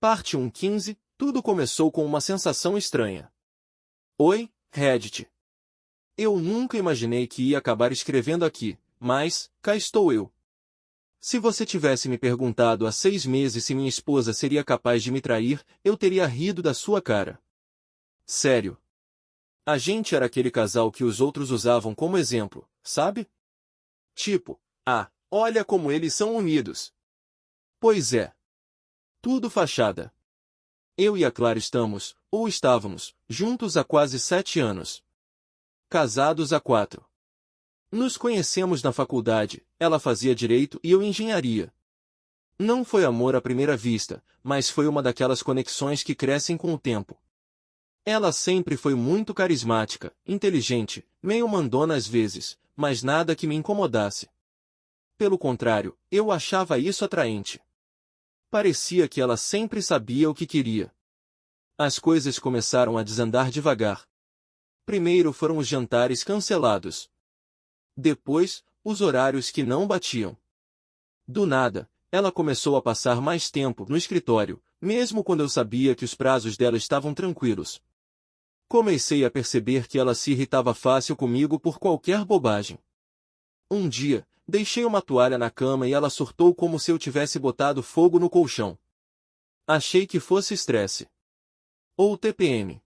Parte 1:15. Tudo começou com uma sensação estranha. Oi, Reddit. Eu nunca imaginei que ia acabar escrevendo aqui, mas, cá estou eu. Se você tivesse me perguntado há 6 meses se minha esposa seria capaz de me trair, eu teria rido da sua cara. Sério. A gente era aquele casal que os outros usavam como exemplo, sabe? Tipo, olha como eles são unidos. Pois é. Tudo fachada. Eu e a Clara estamos, ou estávamos, juntos há quase 7 anos. Casados há 4. Nos conhecemos na faculdade, ela fazia direito e eu engenharia. Não foi amor à primeira vista, mas foi uma daquelas conexões que crescem com o tempo. Ela sempre foi muito carismática, inteligente, meio mandona às vezes, mas nada que me incomodasse. Pelo contrário, eu achava isso atraente. Parecia que ela sempre sabia o que queria. As coisas começaram a desandar devagar. Primeiro foram os jantares cancelados. Depois, os horários que não batiam. Do nada, ela começou a passar mais tempo no escritório, mesmo quando eu sabia que os prazos dela estavam tranquilos. Comecei a perceber que ela se irritava fácil comigo por qualquer bobagem. Um dia, deixei uma toalha na cama e ela surtou como se eu tivesse botado fogo no colchão. Achei que fosse estresse. Ou TPM.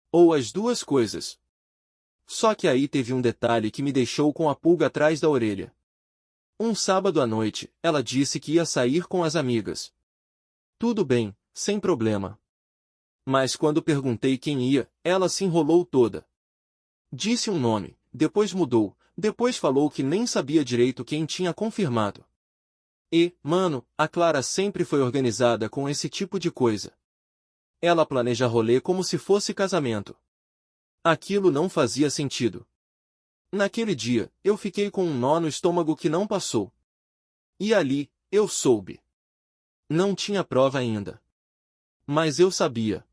Ou as duas coisas. Só que aí teve um detalhe que me deixou com a pulga atrás da orelha. Um sábado à noite, ela disse que ia sair com as amigas. Tudo bem, sem problema. Mas quando perguntei quem ia, ela se enrolou toda. Disse um nome, depois mudou, depois falou que nem sabia direito quem tinha confirmado. E, mano, a Clara sempre foi organizada com esse tipo de coisa. Ela planeja rolê como se fosse casamento. Aquilo não fazia sentido. Naquele dia, eu fiquei com um nó no estômago que não passou. E ali, eu soube. Não tinha prova ainda. Mas eu sabia.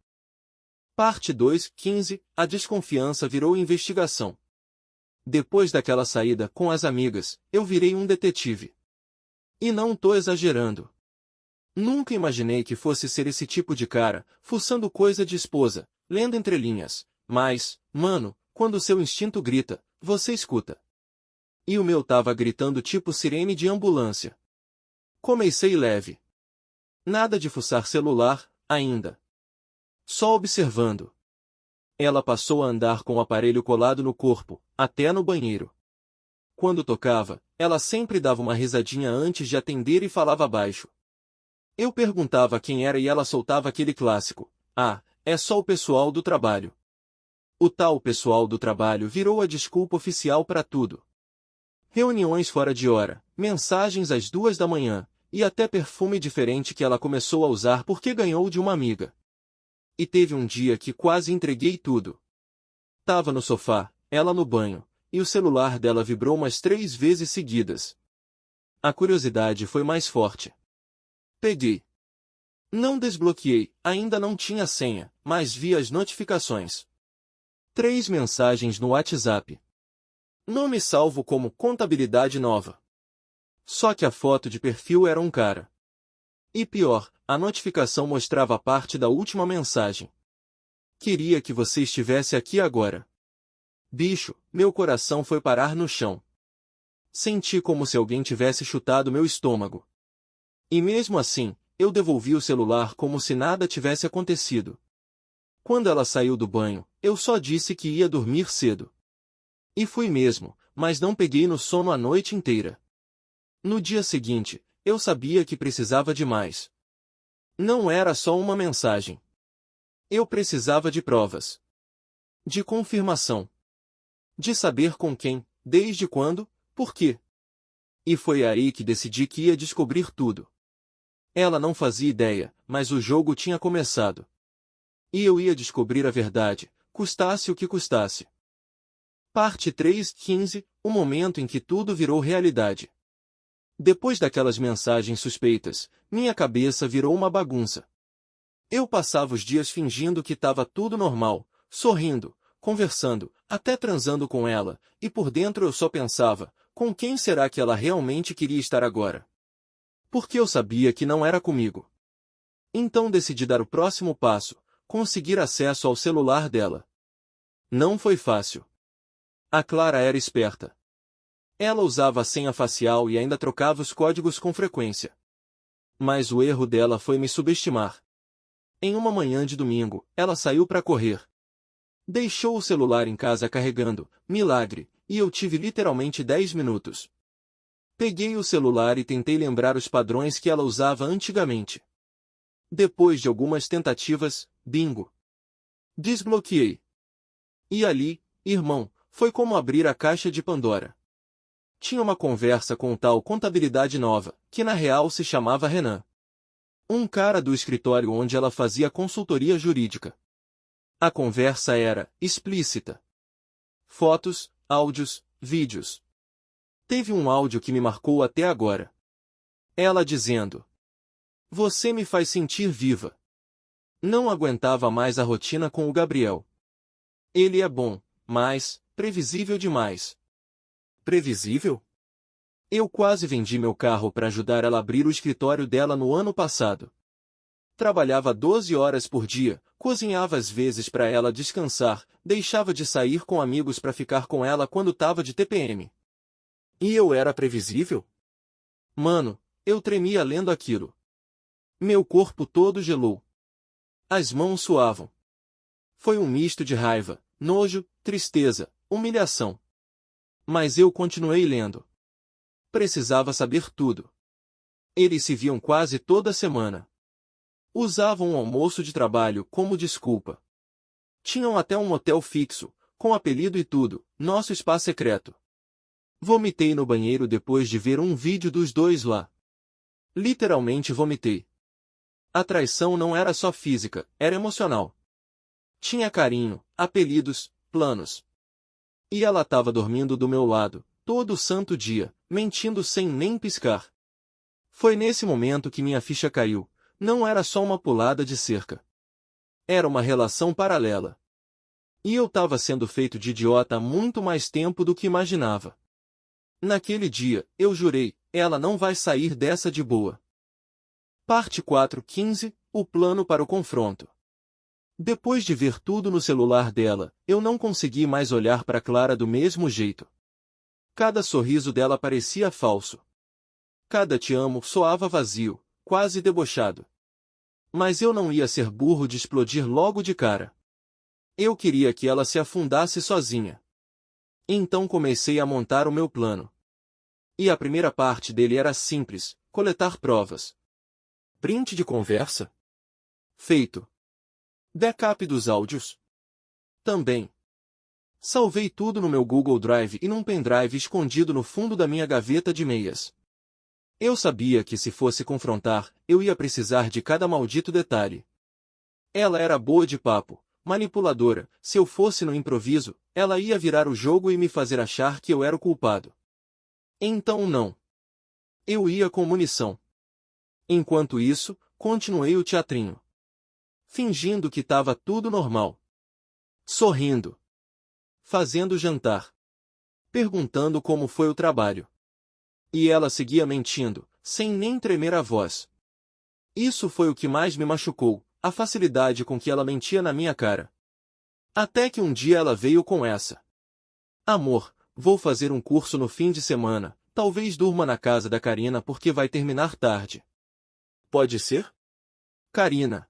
Parte 2:15. A desconfiança virou investigação. Depois daquela saída com as amigas, eu virei um detetive. E não tô exagerando. Nunca imaginei que fosse ser esse tipo de cara, fuçando coisa de esposa, lendo entre linhas. Mas, mano, quando seu instinto grita, você escuta. E o meu tava gritando tipo sirene de ambulância. Comecei leve. Nada de fuçar celular, ainda. Só observando. Ela passou a andar com o aparelho colado no corpo, até no banheiro. Quando tocava, ela sempre dava uma risadinha antes de atender e falava baixo. Eu perguntava quem era e ela soltava aquele clássico: é só o pessoal do trabalho. O tal pessoal do trabalho virou a desculpa oficial para tudo. Reuniões fora de hora, mensagens às 2 da manhã, e até perfume diferente que ela começou a usar porque ganhou de uma amiga. E teve um dia que quase entreguei tudo. Tava no sofá, ela no banho, e o celular dela vibrou umas 3 vezes seguidas. A curiosidade foi mais forte. Peguei. Não desbloqueei, ainda não tinha senha, mas vi as notificações. 3 mensagens no WhatsApp. Nome salvo como Contabilidade Nova. Só que a foto de perfil era um cara. E pior, a notificação mostrava parte da última mensagem. Queria que você estivesse aqui agora. Bicho, meu coração foi parar no chão. Senti como se alguém tivesse chutado meu estômago. E mesmo assim, eu devolvi o celular como se nada tivesse acontecido. Quando ela saiu do banho, eu só disse que ia dormir cedo. E fui mesmo, mas não peguei no sono a noite inteira. No dia seguinte, eu sabia que precisava de mais. Não era só uma mensagem. Eu precisava de provas. De confirmação. De saber com quem, desde quando, por quê. E foi aí que decidi que ia descobrir tudo. Ela não fazia ideia, mas o jogo tinha começado. E eu ia descobrir a verdade, custasse o que custasse. Parte 3:15. O momento em que tudo virou realidade. Depois daquelas mensagens suspeitas, minha cabeça virou uma bagunça. Eu passava os dias fingindo que estava tudo normal, sorrindo, conversando, até transando com ela, e por dentro eu só pensava, com quem será que ela realmente queria estar agora? Porque eu sabia que não era comigo. Então decidi dar o próximo passo, conseguir acesso ao celular dela. Não foi fácil. A Clara era esperta. Ela usava a senha facial e ainda trocava os códigos com frequência. Mas o erro dela foi me subestimar. Em uma manhã de domingo, ela saiu para correr. Deixou o celular em casa carregando, milagre, e eu tive literalmente 10 minutos. Peguei o celular e tentei lembrar os padrões que ela usava antigamente. Depois de algumas tentativas, bingo. Desbloqueei. E ali, irmão, foi como abrir a caixa de Pandora. Tinha uma conversa com um tal Contabilidade Nova, que na real se chamava Renan. Um cara do escritório onde ela fazia consultoria jurídica. A conversa era explícita. Fotos, áudios, vídeos. Teve um áudio que me marcou até agora. Ela dizendo: "Você me faz sentir viva." Não aguentava mais a rotina com o Gabriel. Ele é bom, mas previsível demais. Previsível? Eu quase vendi meu carro para ajudar ela a abrir o escritório dela no ano passado. Trabalhava 12 horas por dia, cozinhava às vezes para ela descansar, deixava de sair com amigos para ficar com ela quando tava de TPM. E eu era previsível? Mano, eu tremia lendo aquilo. Meu corpo todo gelou. As mãos suavam. Foi um misto de raiva, nojo, tristeza, humilhação. Mas eu continuei lendo. Precisava saber tudo. Eles se viam quase toda semana. Usavam o almoço de trabalho como desculpa. Tinham até um motel fixo, com apelido e tudo, nosso espaço secreto. Vomitei no banheiro depois de ver um vídeo dos dois lá. Literalmente vomitei. A traição não era só física, era emocional. Tinha carinho, apelidos, planos. E ela estava dormindo do meu lado, todo santo dia, mentindo sem nem piscar. Foi nesse momento que minha ficha caiu. Não era só uma pulada de cerca. Era uma relação paralela. E eu estava sendo feito de idiota há muito mais tempo do que imaginava. Naquele dia, eu jurei, ela não vai sair dessa de boa. Parte 4:15, o plano para o confronto. Depois de ver tudo no celular dela, eu não consegui mais olhar para Clara do mesmo jeito. Cada sorriso dela parecia falso. Cada te amo soava vazio, quase debochado. Mas eu não ia ser burro de explodir logo de cara. Eu queria que ela se afundasse sozinha. Então comecei a montar o meu plano. E a primeira parte dele era simples, coletar provas. Print de conversa? Feito. Backup dos áudios? Também. Salvei tudo no meu Google Drive e num pendrive escondido no fundo da minha gaveta de meias. Eu sabia que se fosse confrontar, eu ia precisar de cada maldito detalhe. Ela era boa de papo, manipuladora, se eu fosse no improviso, ela ia virar o jogo e me fazer achar que eu era o culpado. Então não. Eu ia com munição. Enquanto isso, continuei o teatrinho. Fingindo que estava tudo normal. Sorrindo. Fazendo jantar. Perguntando como foi o trabalho. E ela seguia mentindo, sem nem tremer a voz. Isso foi o que mais me machucou, a facilidade com que ela mentia na minha cara. Até que um dia ela veio com essa. Amor, vou fazer um curso no fim de semana, talvez durma na casa da Karina porque vai terminar tarde. Pode ser? Karina.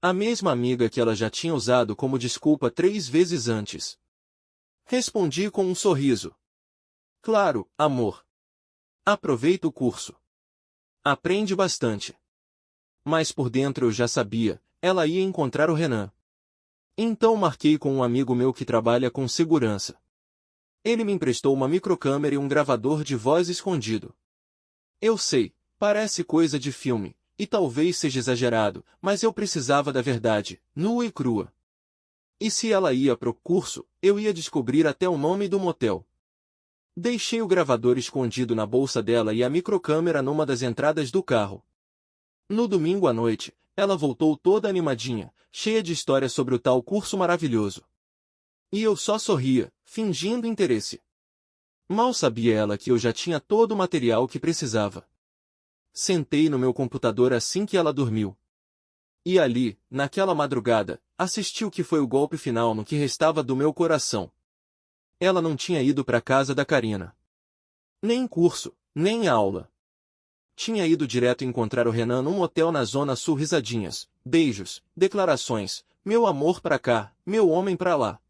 A mesma amiga que ela já tinha usado como desculpa 3 vezes antes. Respondi com um sorriso. Claro, amor. Aproveita o curso. Aprende bastante. Mas por dentro eu já sabia, ela ia encontrar o Renan. Então marquei com um amigo meu que trabalha com segurança. Ele me emprestou uma microcâmera e um gravador de voz escondido. Eu sei, parece coisa de filme, e talvez seja exagerado, mas eu precisava da verdade, nua e crua. E se ela ia pro curso, eu ia descobrir até o nome do motel. Deixei o gravador escondido na bolsa dela e a microcâmera numa das entradas do carro. No domingo à noite, ela voltou toda animadinha, cheia de histórias sobre o tal curso maravilhoso. E eu só sorria, fingindo interesse. Mal sabia ela que eu já tinha todo o material que precisava. Sentei no meu computador assim que ela dormiu. E ali, naquela madrugada, assisti o que foi o golpe final no que restava do meu coração. Ela não tinha ido para a casa da Karina. Nem em curso, nem em aula. Tinha ido direto encontrar o Renan num motel na Zona Sul. Risadinhas, beijos, declarações, meu amor pra cá, meu homem pra lá.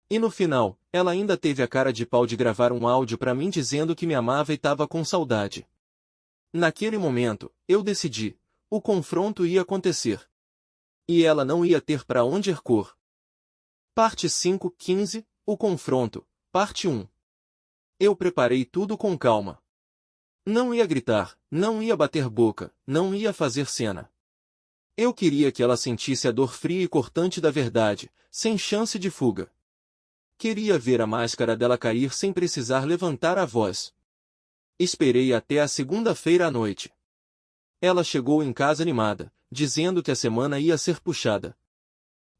E no final, ela ainda teve a cara de pau de gravar um áudio pra mim dizendo que me amava e tava com saudade. Naquele momento, eu decidi, o confronto ia acontecer. E ela não ia ter pra onde recorrer. Parte 5:15, o confronto, parte 1. Eu preparei tudo com calma. Não ia gritar, não ia bater boca, não ia fazer cena. Eu queria que ela sentisse a dor fria e cortante da verdade, sem chance de fuga. Queria ver a máscara dela cair sem precisar levantar a voz. Esperei até a segunda-feira à noite. Ela chegou em casa animada, dizendo que a semana ia ser puxada.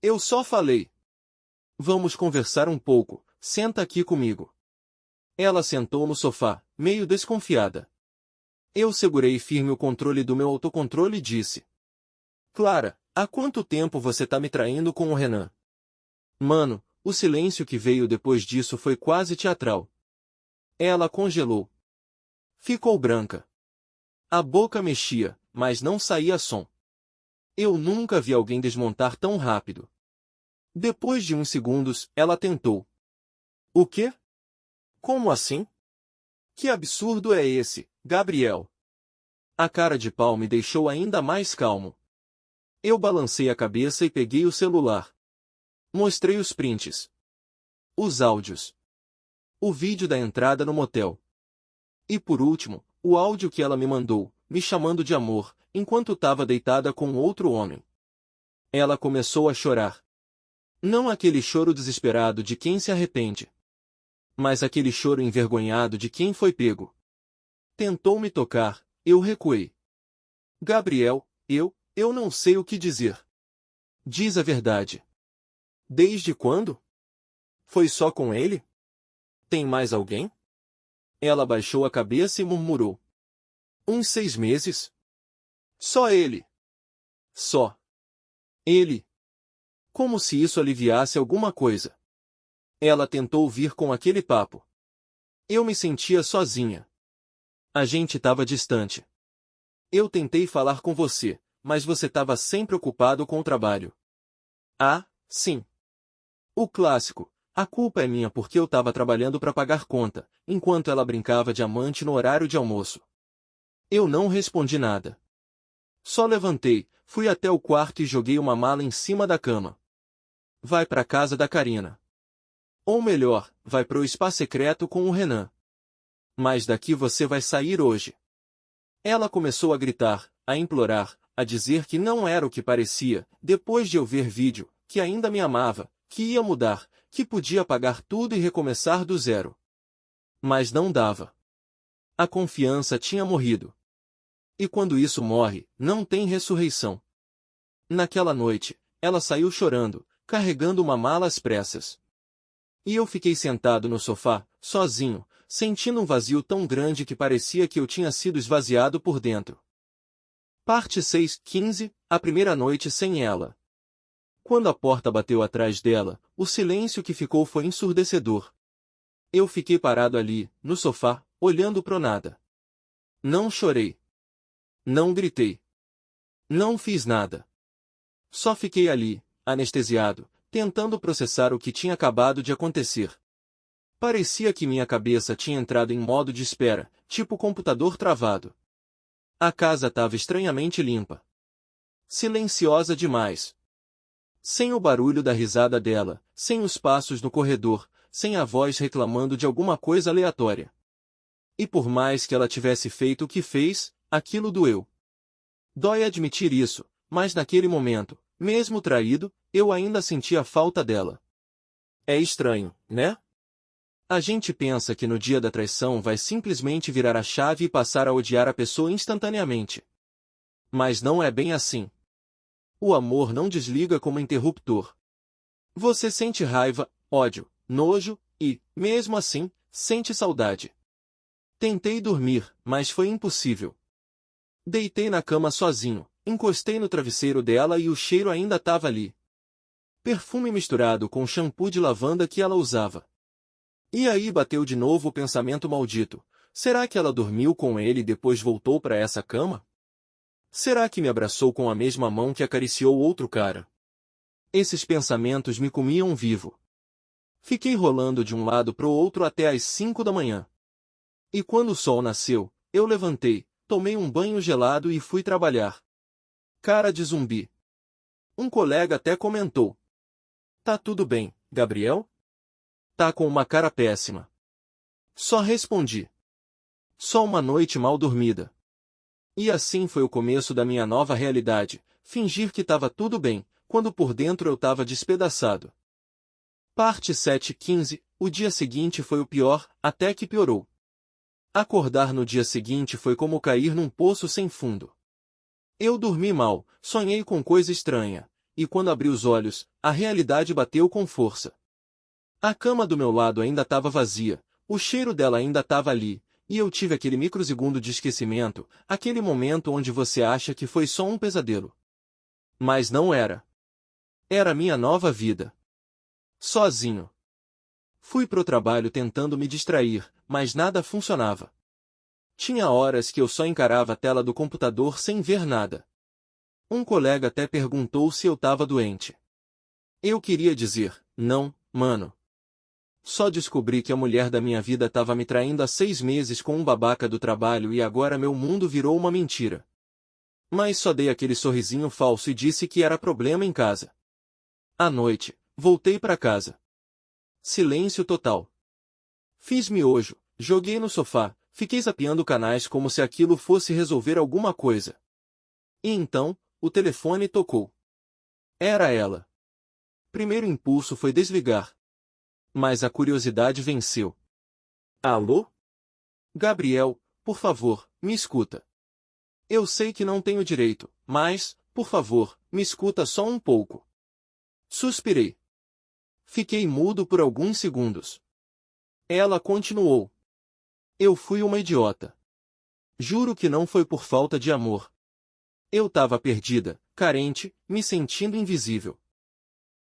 Eu só falei: vamos conversar um pouco, senta aqui comigo. Ela sentou no sofá, meio desconfiada. Eu segurei firme o controle do meu autocontrole e disse: Clara, há quanto tempo você tá me traindo com o Renan? Mano, o silêncio que veio depois disso foi quase teatral. Ela congelou. Ficou branca. A boca mexia, mas não saía som. Eu nunca vi alguém desmontar tão rápido. Depois de uns segundos, ela tentou. O quê? Como assim? Que absurdo é esse, Gabriel? A cara de pau me deixou ainda mais calmo. Eu balancei a cabeça e peguei o celular. Mostrei os prints. Os áudios. O vídeo da entrada no motel. E por último, o áudio que ela me mandou, me chamando de amor, enquanto estava deitada com outro homem. Ela começou a chorar. Não aquele choro desesperado de quem se arrepende, mas aquele choro envergonhado de quem foi pego. Tentou me tocar, eu recuei. Gabriel, eu não sei o que dizer. Diz a verdade. Desde quando? Foi só com ele? Tem mais alguém? Ela baixou a cabeça e murmurou. Uns 6 meses? Só ele. Só. Ele. Como se isso aliviasse alguma coisa. Ela tentou vir com aquele papo. Eu me sentia sozinha. A gente estava distante. Eu tentei falar com você, mas você estava sempre ocupado com o trabalho. Ah, sim. O clássico. A culpa é minha porque eu estava trabalhando para pagar conta, enquanto ela brincava de amante no horário de almoço. Eu não respondi nada. Só levantei, fui até o quarto e joguei uma mala em cima da cama. Vai para casa da Karina. Ou melhor, vai pro spa secreto com o Renan. Mas daqui você vai sair hoje. Ela começou a gritar, a implorar, a dizer que não era o que parecia, depois de eu ver vídeo, que ainda me amava, que ia mudar, que podia apagar tudo e recomeçar do zero. Mas não dava. A confiança tinha morrido. E quando isso morre, não tem ressurreição. Naquela noite, ela saiu chorando, carregando uma mala às pressas. E eu fiquei sentado no sofá, sozinho, sentindo um vazio tão grande que parecia que eu tinha sido esvaziado por dentro. Parte 6:15, a primeira noite sem ela. Quando a porta bateu atrás dela, o silêncio que ficou foi ensurdecedor. Eu fiquei parado ali, no sofá, olhando pro nada. Não chorei. Não gritei. Não fiz nada. Só fiquei ali, anestesiado, tentando processar o que tinha acabado de acontecer. Parecia que minha cabeça tinha entrado em modo de espera, tipo computador travado. A casa estava estranhamente limpa. Silenciosa demais. Sem o barulho da risada dela, sem os passos no corredor, sem a voz reclamando de alguma coisa aleatória. E por mais que ela tivesse feito o que fez, aquilo doeu. Dói admitir isso, mas naquele momento, mesmo traído, eu ainda sentia falta dela. É estranho, né? A gente pensa que no dia da traição vai simplesmente virar a chave e passar a odiar a pessoa instantaneamente. Mas não é bem assim. O amor não desliga como interruptor. Você sente raiva, ódio, nojo e, mesmo assim, sente saudade. Tentei dormir, mas foi impossível. Deitei na cama sozinho, Encostei no travesseiro dela e o cheiro ainda estava ali. Perfume misturado com o shampoo de lavanda que ela usava. E aí bateu de novo o pensamento maldito. Será que ela dormiu com ele e depois voltou para essa cama? Será que me abraçou com a mesma mão que acariciou outro cara? Esses pensamentos me comiam vivo. Fiquei rolando de um lado pro outro até às 5 da manhã. E quando o sol nasceu, eu levantei, tomei um banho gelado e fui trabalhar. Cara de zumbi. Um colega até comentou. Tá tudo bem, Gabriel? Tá com uma cara péssima. Só respondi. Só uma noite mal dormida. E assim foi o começo da minha nova realidade, fingir que tava tudo bem, quando por dentro eu tava despedaçado. Parte 7:15. O dia seguinte foi o pior, até que piorou. Acordar no dia seguinte foi como cair num poço sem fundo. Eu dormi mal, sonhei com coisa estranha, e quando abri os olhos, a realidade bateu com força. A cama do meu lado ainda estava vazia, o cheiro dela ainda estava ali, e eu tive aquele microsegundo de esquecimento, aquele momento onde você acha que foi só um pesadelo. Mas não era. Era a minha nova vida. Sozinho. Fui pro trabalho tentando me distrair, mas nada funcionava. Tinha horas que eu só encarava a tela do computador sem ver nada. Um colega até perguntou se eu estava doente. Eu queria dizer, não, mano. Só descobri que a mulher da minha vida estava me traindo há 6 meses com um babaca do trabalho e agora meu mundo virou uma mentira. Mas só dei aquele sorrisinho falso e disse que era problema em casa. À noite, voltei para casa. Silêncio total. Fiz miojo, joguei no sofá, fiquei zapeando canais como se aquilo fosse resolver alguma coisa. E então, o telefone tocou. Era ela. Primeiro impulso foi desligar. Mas a curiosidade venceu. Alô? Gabriel, por favor, me escuta. Eu sei que não tenho direito, mas, por favor, me escuta só um pouco. Suspirei. Fiquei mudo por alguns segundos. Ela continuou. Eu fui uma idiota. Juro que não foi por falta de amor. Eu estava perdida, carente, me sentindo invisível.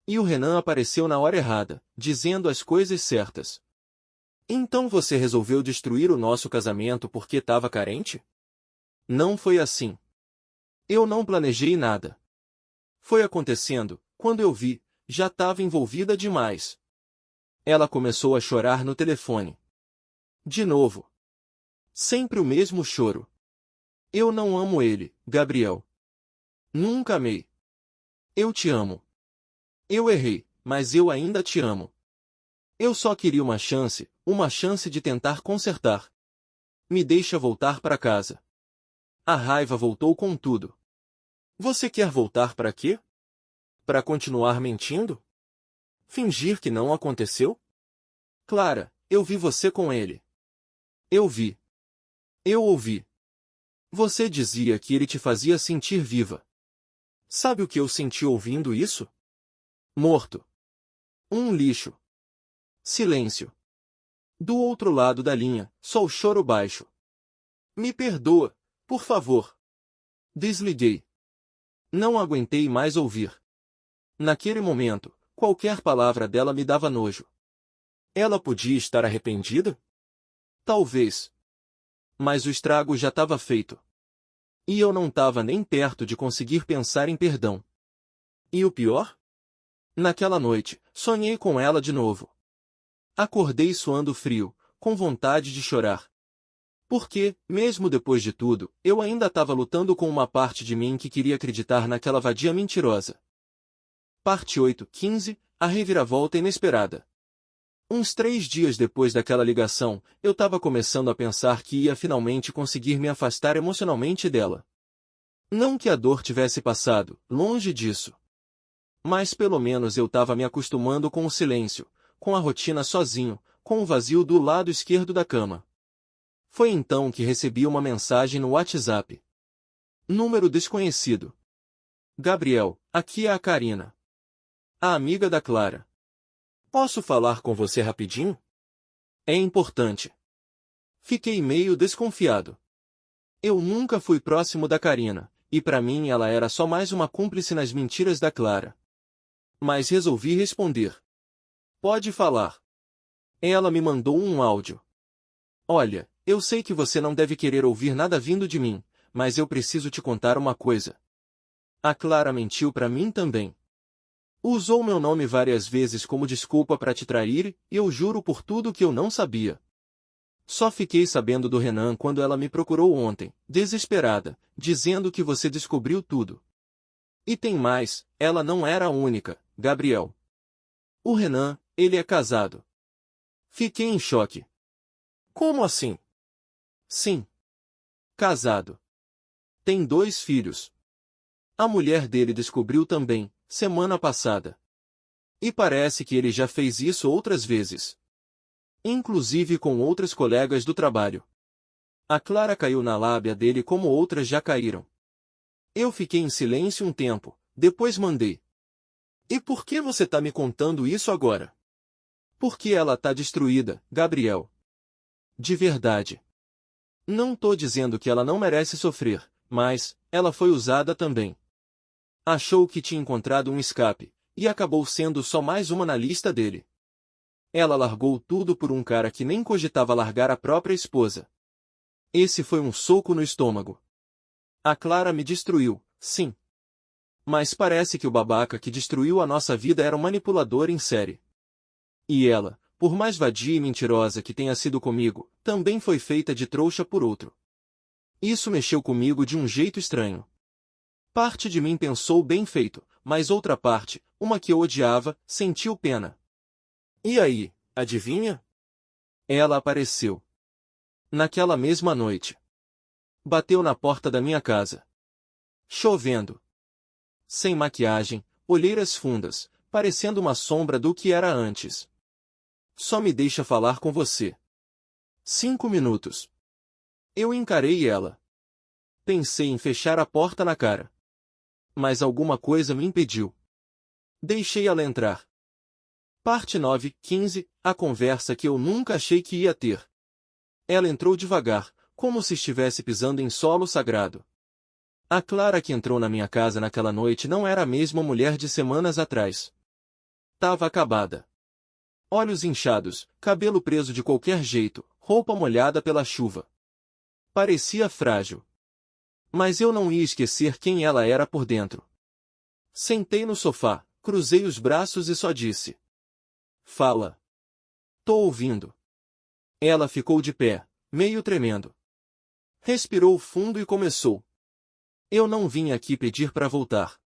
E o Renan apareceu na hora errada, dizendo as coisas certas. Então você resolveu destruir o nosso casamento porque estava carente? Não foi assim. Eu não planejei nada. Foi acontecendo, quando eu vi, já estava envolvida demais. Ela começou a chorar no telefone. De novo. Sempre o mesmo choro. Eu não amo ele, Gabriel. Nunca amei. Eu te amo. Eu errei, mas eu ainda te amo. Eu só queria uma chance de tentar consertar. Me deixa voltar para casa. A raiva voltou com tudo. Você quer voltar para quê? Para continuar mentindo? Fingir que não aconteceu? Clara, eu vi você com ele. Eu vi. Eu ouvi. Você dizia que ele te fazia sentir viva. Sabe o que eu senti ouvindo isso? Morto. Um lixo. Silêncio. Do outro lado da linha, só o choro baixo. Me perdoa, por favor. Desliguei. Não aguentei mais ouvir. Naquele momento, qualquer palavra dela me dava nojo. Ela podia estar arrependida? Talvez. Mas o estrago já estava feito. E eu não estava nem perto de conseguir pensar em perdão. E o pior? Naquela noite, sonhei com ela de novo. Acordei suando frio, com vontade de chorar. Porque, mesmo depois de tudo, eu ainda estava lutando com uma parte de mim que queria acreditar naquela vadia mentirosa. Parte 8:15. A reviravolta inesperada. Uns 3 dias depois daquela ligação, eu estava começando a pensar que ia finalmente conseguir me afastar emocionalmente dela. Não que a dor tivesse passado, longe disso. Mas pelo menos eu estava me acostumando com o silêncio, com a rotina sozinho, com o vazio do lado esquerdo da cama. Foi então que recebi uma mensagem no WhatsApp. Número desconhecido. Gabriel, aqui é a Karina. A amiga da Clara. Posso falar com você rapidinho? É importante. Fiquei meio desconfiado. Eu nunca fui próximo da Karina, e para mim ela era só mais uma cúmplice nas mentiras da Clara. Mas resolvi responder. Pode falar. Ela me mandou um áudio. Olha, eu sei que você não deve querer ouvir nada vindo de mim, mas eu preciso te contar uma coisa. A Clara mentiu para mim também. Usou meu nome várias vezes como desculpa para te trair, e eu juro por tudo que eu não sabia. Só fiquei sabendo do Renan quando ela me procurou ontem, desesperada, dizendo que você descobriu tudo. E tem mais, ela não era a única, Gabriel. O Renan, ele é casado. Fiquei em choque. Como assim? Sim. Casado. Tem 2 filhos. A mulher dele descobriu também, semana passada. E parece que ele já fez isso outras vezes. Inclusive com outras colegas do trabalho. A Clara caiu na lábia dele como outras já caíram. Eu fiquei em silêncio um tempo, depois mandei. E por que você tá me contando isso agora? Porque ela tá destruída, Gabriel. De verdade. Não tô dizendo que ela não merece sofrer, mas ela foi usada também. Achou que tinha encontrado um escape, e acabou sendo só mais uma na lista dele. Ela largou tudo por um cara que nem cogitava largar a própria esposa. Esse foi um soco no estômago. A Clara me destruiu, sim. Mas parece que o babaca que destruiu a nossa vida era um manipulador em série. E ela, por mais vadia e mentirosa que tenha sido comigo, também foi feita de trouxa por outro. Isso mexeu comigo de um jeito estranho. Parte de mim pensou bem feito, mas outra parte, uma que eu odiava, sentiu pena. E aí, adivinha? Ela apareceu. Naquela mesma noite. Bateu na porta da minha casa. Chovendo. Sem maquiagem, olheiras fundas, parecendo uma sombra do que era antes. Só me deixa falar com você. 5 minutos. Eu encarei ela. Pensei em fechar a porta na cara. Mas alguma coisa me impediu. Deixei ela entrar. Parte 9:15, a conversa que eu nunca achei que ia ter. Ela entrou devagar, como se estivesse pisando em solo sagrado. A Clara que entrou na minha casa naquela noite não era a mesma mulher de semanas atrás. Tava acabada. Olhos inchados, cabelo preso de qualquer jeito, roupa molhada pela chuva. Parecia frágil. Mas eu não ia esquecer quem ela era por dentro. Sentei no sofá, cruzei os braços e só disse: Fala. Tô ouvindo. Ela ficou de pé, meio tremendo. Respirou fundo e começou. Eu não vim aqui pedir para voltar.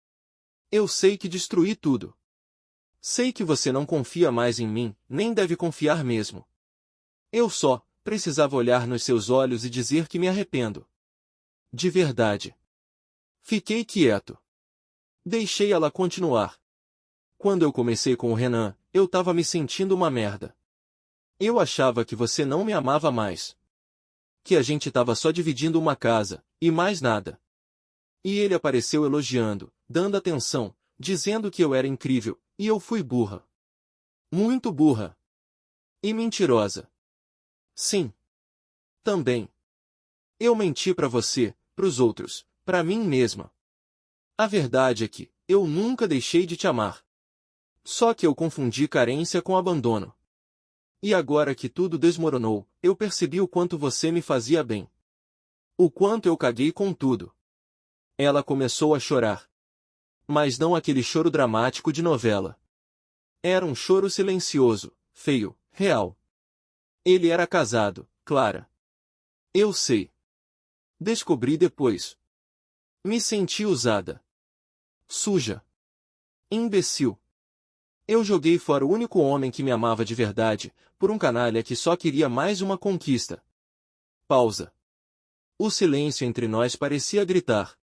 Eu sei que destruí tudo. Sei que você não confia mais em mim, nem deve confiar mesmo. Eu só precisava olhar nos seus olhos e dizer que me arrependo. De verdade. Fiquei quieto. Deixei ela continuar. Quando eu comecei com o Renan, eu tava me sentindo uma merda. Eu achava que você não me amava mais. Que a gente tava só dividindo uma casa, e mais nada. E ele apareceu elogiando, dando atenção, dizendo que eu era incrível, e eu fui burra. Muito burra. E mentirosa. Sim. Também. Eu menti pra você, pros outros, pra mim mesma. A verdade é que eu nunca deixei de te amar. Só que eu confundi carência com abandono. E agora que tudo desmoronou, eu percebi o quanto você me fazia bem. O quanto eu caguei com tudo. Ela começou a chorar. Mas não aquele choro dramático de novela. Era um choro silencioso, feio, real. Ele era casado, Clara. Eu sei. Descobri depois. Me senti usada. Suja. Imbecil. Eu joguei fora o único homem que me amava de verdade, por um canalha que só queria mais uma conquista. Pausa. O silêncio entre nós parecia gritar.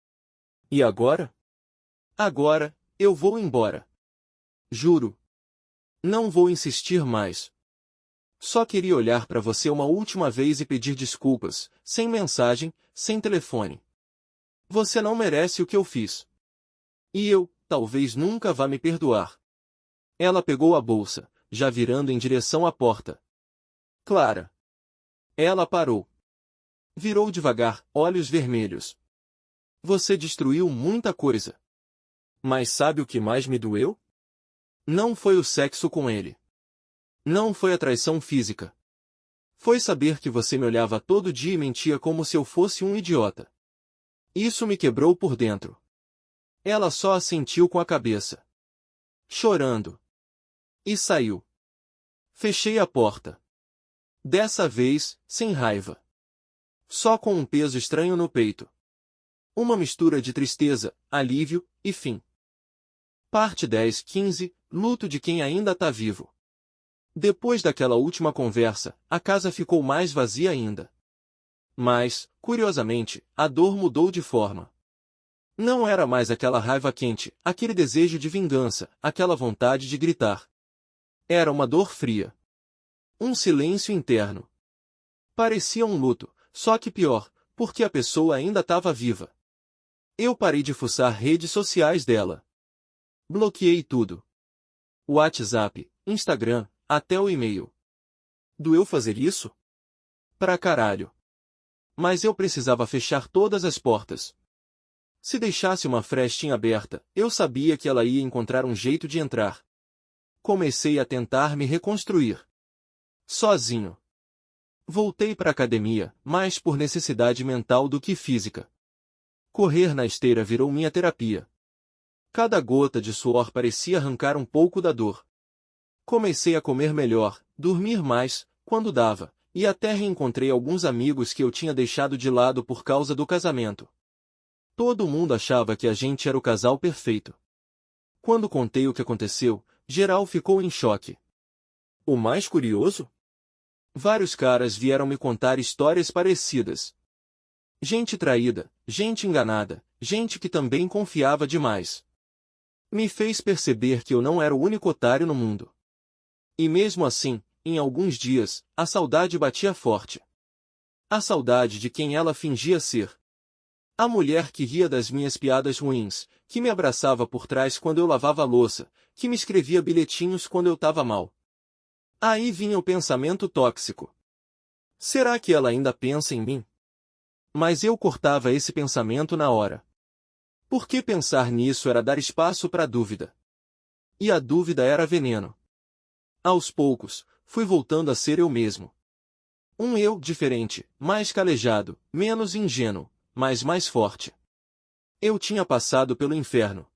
E agora? Agora, eu vou embora. Juro. Não vou insistir mais. Só queria olhar para você uma última vez e pedir desculpas, sem mensagem, sem telefone. Você não merece o que eu fiz. E eu, talvez nunca vá me perdoar. Ela pegou a bolsa, já virando em direção à porta. Clara. Ela parou. Virou devagar, olhos vermelhos. Você destruiu muita coisa. Mas sabe o que mais me doeu? Não foi o sexo com ele. Não foi a traição física. Foi saber que você me olhava todo dia e mentia como se eu fosse um idiota. Isso me quebrou por dentro. Ela só assentiu com a cabeça, chorando, e saiu. Fechei a porta. Dessa vez, sem raiva. Só com um peso estranho no peito. Uma mistura de tristeza, alívio e fim. Parte 10-15, luto de quem ainda tá vivo. Depois daquela última conversa, a casa ficou mais vazia ainda. Mas, curiosamente, a dor mudou de forma. Não era mais aquela raiva quente, aquele desejo de vingança, aquela vontade de gritar. Era uma dor fria. Um silêncio interno. Parecia um luto, só que pior, porque a pessoa ainda estava viva. Eu parei de fuçar redes sociais dela. Bloqueei tudo. WhatsApp, Instagram, até o e-mail. Doeu fazer isso? Pra caralho. Mas eu precisava fechar todas as portas. Se deixasse uma frestinha aberta, eu sabia que ela ia encontrar um jeito de entrar. Comecei a tentar me reconstruir. Sozinho. Voltei para a academia, mais por necessidade mental do que física. Correr na esteira virou minha terapia. Cada gota de suor parecia arrancar um pouco da dor. Comecei a comer melhor, dormir mais, quando dava, e até reencontrei alguns amigos que eu tinha deixado de lado por causa do casamento. Todo mundo achava que a gente era o casal perfeito. Quando contei o que aconteceu, geral ficou em choque. O mais curioso? Vários caras vieram me contar histórias parecidas. Gente traída, gente enganada, gente que também confiava demais. Me fez perceber que eu não era o único otário no mundo. E mesmo assim, em alguns dias, a saudade batia forte. A saudade de quem ela fingia ser. A mulher que ria das minhas piadas ruins, que me abraçava por trás quando eu lavava a louça, que me escrevia bilhetinhos quando eu estava mal. Aí vinha o pensamento tóxico. Será que ela ainda pensa em mim? Mas eu cortava esse pensamento na hora. Porque pensar nisso era dar espaço para a dúvida. E a dúvida era veneno. Aos poucos, fui voltando a ser eu mesmo. Um eu diferente, mais calejado, menos ingênuo, mas mais forte. Eu tinha passado pelo inferno.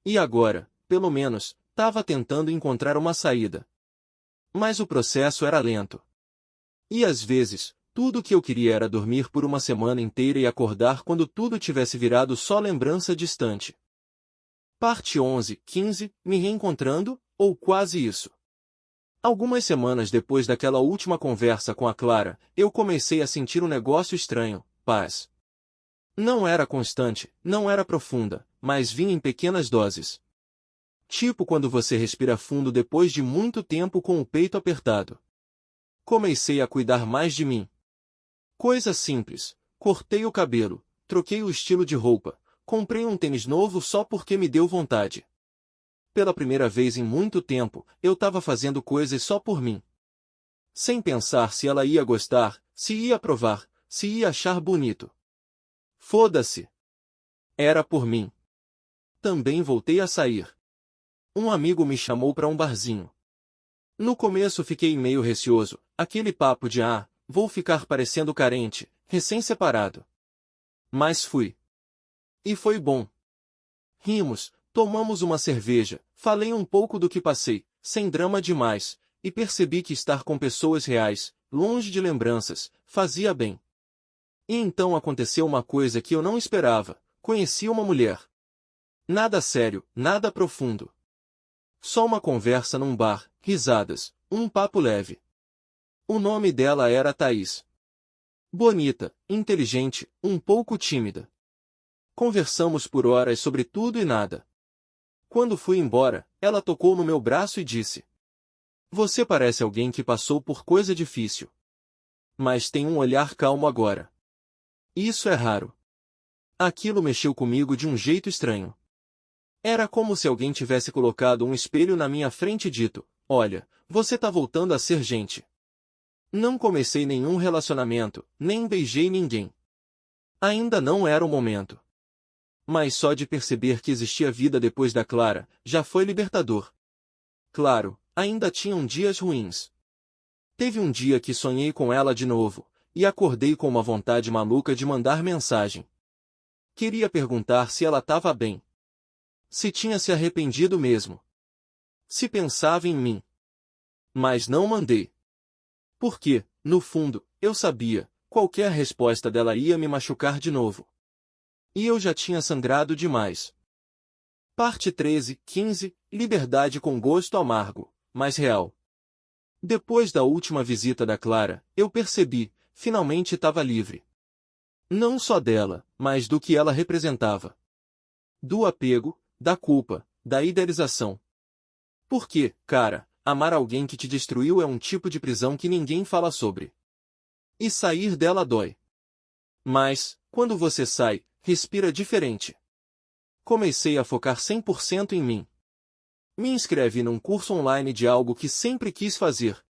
E agora, pelo menos, estava tentando encontrar uma saída. Mas o processo era lento. E às vezes, tudo o que eu queria era dormir por uma semana inteira e acordar quando tudo tivesse virado só lembrança distante. Parte 11-15, me reencontrando, ou quase isso. Algumas semanas depois daquela última conversa com a Clara, eu comecei a sentir um negócio estranho, paz. Não era constante, não era profunda, mas vinha em pequenas doses. Tipo quando você respira fundo depois de muito tempo com o peito apertado. Comecei a cuidar mais de mim. Coisa simples, cortei o cabelo, troquei o estilo de roupa, comprei um tênis novo só porque me deu vontade. Pela primeira vez em muito tempo, eu estava fazendo coisas só por mim. Sem pensar se ela ia gostar, se ia aprovar, se ia achar bonito. Foda-se. Era por mim. Também voltei a sair. Um amigo me chamou para um barzinho. No começo fiquei meio receoso, aquele papo de vou ficar parecendo carente, recém-separado. Mas fui. E foi bom. Rimos, tomamos uma cerveja, falei um pouco do que passei, sem drama demais, e percebi que estar com pessoas reais, longe de lembranças, fazia bem. E então aconteceu uma coisa que eu não esperava, conheci uma mulher. Nada sério, nada profundo. Só uma conversa num bar, risadas, um papo leve. O nome dela era Thaís. Bonita, inteligente, um pouco tímida. Conversamos por horas sobre tudo e nada. Quando fui embora, ela tocou no meu braço e disse: Você parece alguém que passou por coisa difícil. Mas tem um olhar calmo agora. Isso é raro. Aquilo mexeu comigo de um jeito estranho. Era como se alguém tivesse colocado um espelho na minha frente e dito: Olha, você tá voltando a ser gente. Não comecei nenhum relacionamento, nem beijei ninguém. Ainda não era o momento. Mas só de perceber que existia vida depois da Clara, já foi libertador. Claro, ainda tinham dias ruins. Teve um dia que sonhei com ela de novo, e acordei com uma vontade maluca de mandar mensagem. Queria perguntar se ela estava bem. Se tinha se arrependido mesmo. Se pensava em mim. Mas não mandei. Porque, no fundo, eu sabia, qualquer resposta dela ia me machucar de novo. E eu já tinha sangrado demais. Parte 13:15 Liberdade com gosto amargo, mas real. Depois da última visita da Clara, eu percebi, finalmente estava livre. Não só dela, mas do que ela representava. Do apego, da culpa, da idealização. Porque, cara, amar alguém que te destruiu é um tipo de prisão que ninguém fala sobre. E sair dela dói. Mas, quando você sai, respira diferente. Comecei a focar 100% em mim. Me inscrevi num curso online de algo que sempre quis fazer.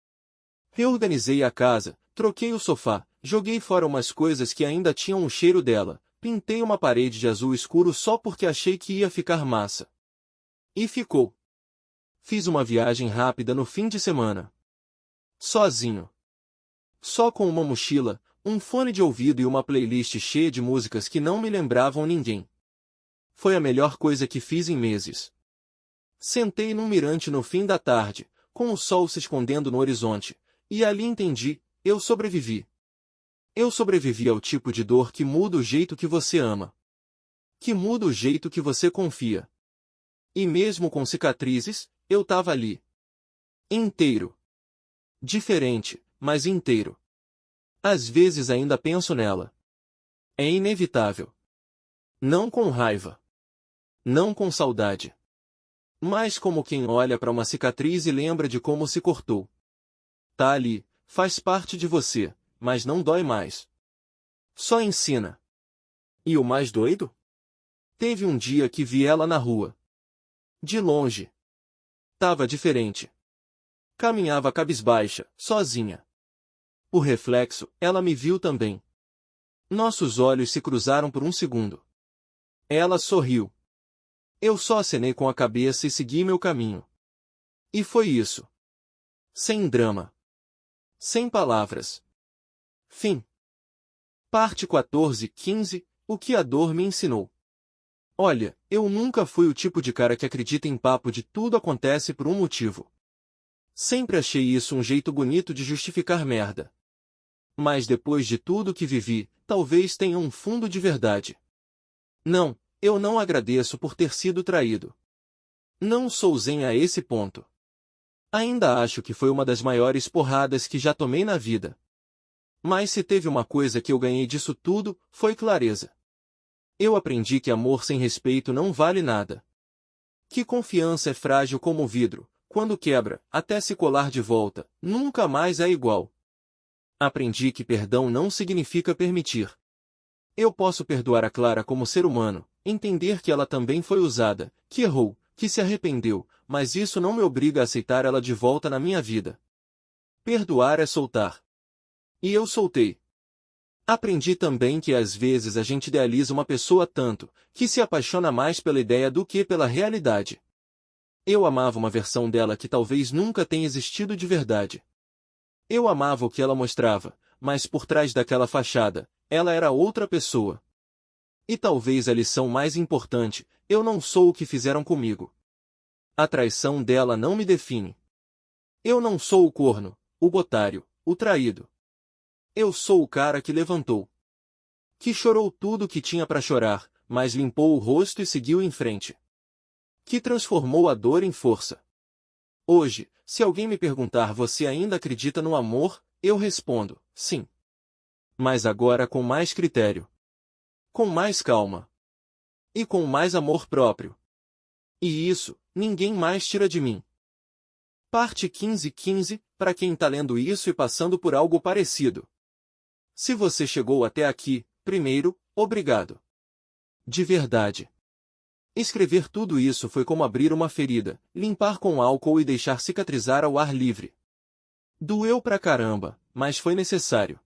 Reorganizei a casa, troquei o sofá, joguei fora umas coisas que ainda tinham o cheiro dela, pintei uma parede de azul escuro só porque achei que ia ficar massa. E ficou. Fiz uma viagem rápida no fim de semana. Sozinho. Só com uma mochila, um fone de ouvido e uma playlist cheia de músicas que não me lembravam ninguém. Foi a melhor coisa que fiz em meses. Sentei num mirante no fim da tarde, com o sol se escondendo no horizonte, e ali entendi, eu sobrevivi. Eu sobrevivi ao tipo de dor que muda o jeito que você ama. Que muda o jeito que você confia. E mesmo com cicatrizes, eu tava ali. Inteiro. Diferente, mas inteiro. Às vezes ainda penso nela. É inevitável. Não com raiva. Não com saudade. Mas como quem olha para uma cicatriz e lembra de como se cortou. Tá ali, faz parte de você, mas não dói mais. Só ensina. E o mais doido? Teve um dia que vi ela na rua. De longe. Tava diferente. Caminhava cabisbaixa, sozinha. Por reflexo, ela me viu também. Nossos olhos se cruzaram por um segundo. Ela sorriu. Eu só acenei com a cabeça e segui meu caminho. E foi isso. Sem drama. Sem palavras. Fim. Parte 14:15 O que a dor me ensinou. Olha, eu nunca fui o tipo de cara que acredita em papo de tudo acontece por um motivo. Sempre achei isso um jeito bonito de justificar merda. Mas depois de tudo que vivi, talvez tenha um fundo de verdade. Não, eu não agradeço por ter sido traído. Não sou zen a esse ponto. Ainda acho que foi uma das maiores porradas que já tomei na vida. Mas se teve uma coisa que eu ganhei disso tudo, foi clareza. Eu aprendi que amor sem respeito não vale nada. Que confiança é frágil como vidro, quando quebra, até se colar de volta, nunca mais é igual. Aprendi que perdão não significa permitir. Eu posso perdoar a Clara como ser humano, entender que ela também foi usada, que errou, que se arrependeu, mas isso não me obriga a aceitar ela de volta na minha vida. Perdoar é soltar. E eu soltei. Aprendi também que às vezes a gente idealiza uma pessoa tanto, que se apaixona mais pela ideia do que pela realidade. Eu amava uma versão dela que talvez nunca tenha existido de verdade. Eu amava o que ela mostrava, mas por trás daquela fachada, ela era outra pessoa. E talvez a lição mais importante, eu não sou o que fizeram comigo. A traição dela não me define. Eu não sou o corno, o otário, o traído. Eu sou o cara que levantou. Que chorou tudo que tinha para chorar, mas limpou o rosto e seguiu em frente. Que transformou a dor em força. Hoje, se alguém me perguntar você ainda acredita no amor, eu respondo, sim. Mas agora com mais critério. Com mais calma. E com mais amor próprio. E isso, ninguém mais tira de mim. Parte 15:15, para quem tá lendo isso e passando por algo parecido. Se você chegou até aqui, primeiro, obrigado. De verdade. Escrever tudo isso foi como abrir uma ferida, limpar com álcool e deixar cicatrizar ao ar livre. Doeu pra caramba, mas foi necessário.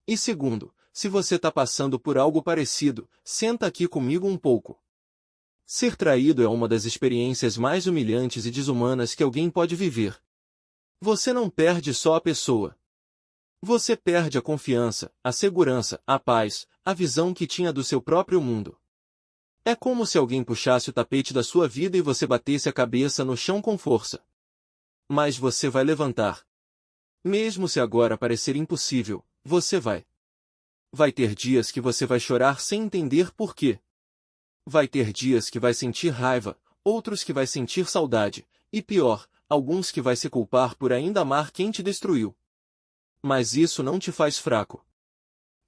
E segundo, se você tá passando por algo parecido, senta aqui comigo um pouco. Ser traído é uma das experiências mais humilhantes e desumanas que alguém pode viver. Você não perde só a pessoa. Você perde a confiança, a segurança, a paz, a visão que tinha do seu próprio mundo. É como se alguém puxasse o tapete da sua vida e você batesse a cabeça no chão com força. Mas você vai levantar. Mesmo se agora parecer impossível, você vai. Vai ter dias que você vai chorar sem entender por quê. Vai ter dias que vai sentir raiva, outros que vai sentir saudade, e pior, alguns que vai se culpar por ainda amar quem te destruiu. Mas isso não te faz fraco.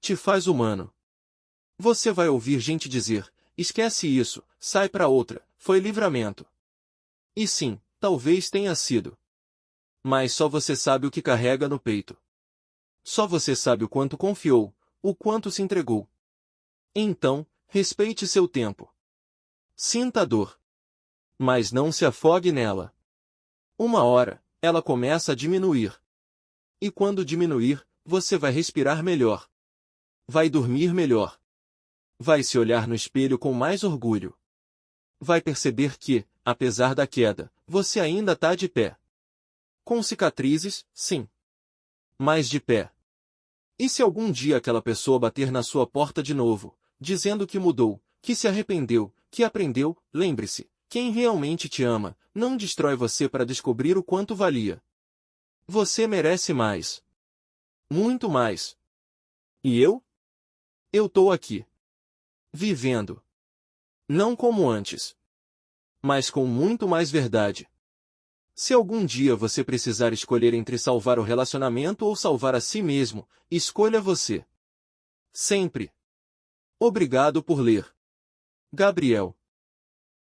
Te faz humano. Você vai ouvir gente dizer, esquece isso, sai pra outra, foi livramento. E sim, talvez tenha sido. Mas só você sabe o que carrega no peito. Só você sabe o quanto confiou, o quanto se entregou. Então, respeite seu tempo. Sinta a dor. Mas não se afogue nela. Uma hora, ela começa a diminuir. E quando diminuir, você vai respirar melhor. Vai dormir melhor. Vai se olhar no espelho com mais orgulho. Vai perceber que, apesar da queda, você ainda tá de pé. Com cicatrizes, sim. Mas de pé. E se algum dia aquela pessoa bater na sua porta de novo, dizendo que mudou, que se arrependeu, que aprendeu, lembre-se, quem realmente te ama, não destrói você para descobrir o quanto valia. Você merece mais. Muito mais. E eu? Eu tô aqui. Vivendo. Não como antes. Mas com muito mais verdade. Se algum dia você precisar escolher entre salvar o relacionamento ou salvar a si mesmo, escolha você. Sempre. Obrigado por ler. Gabriel.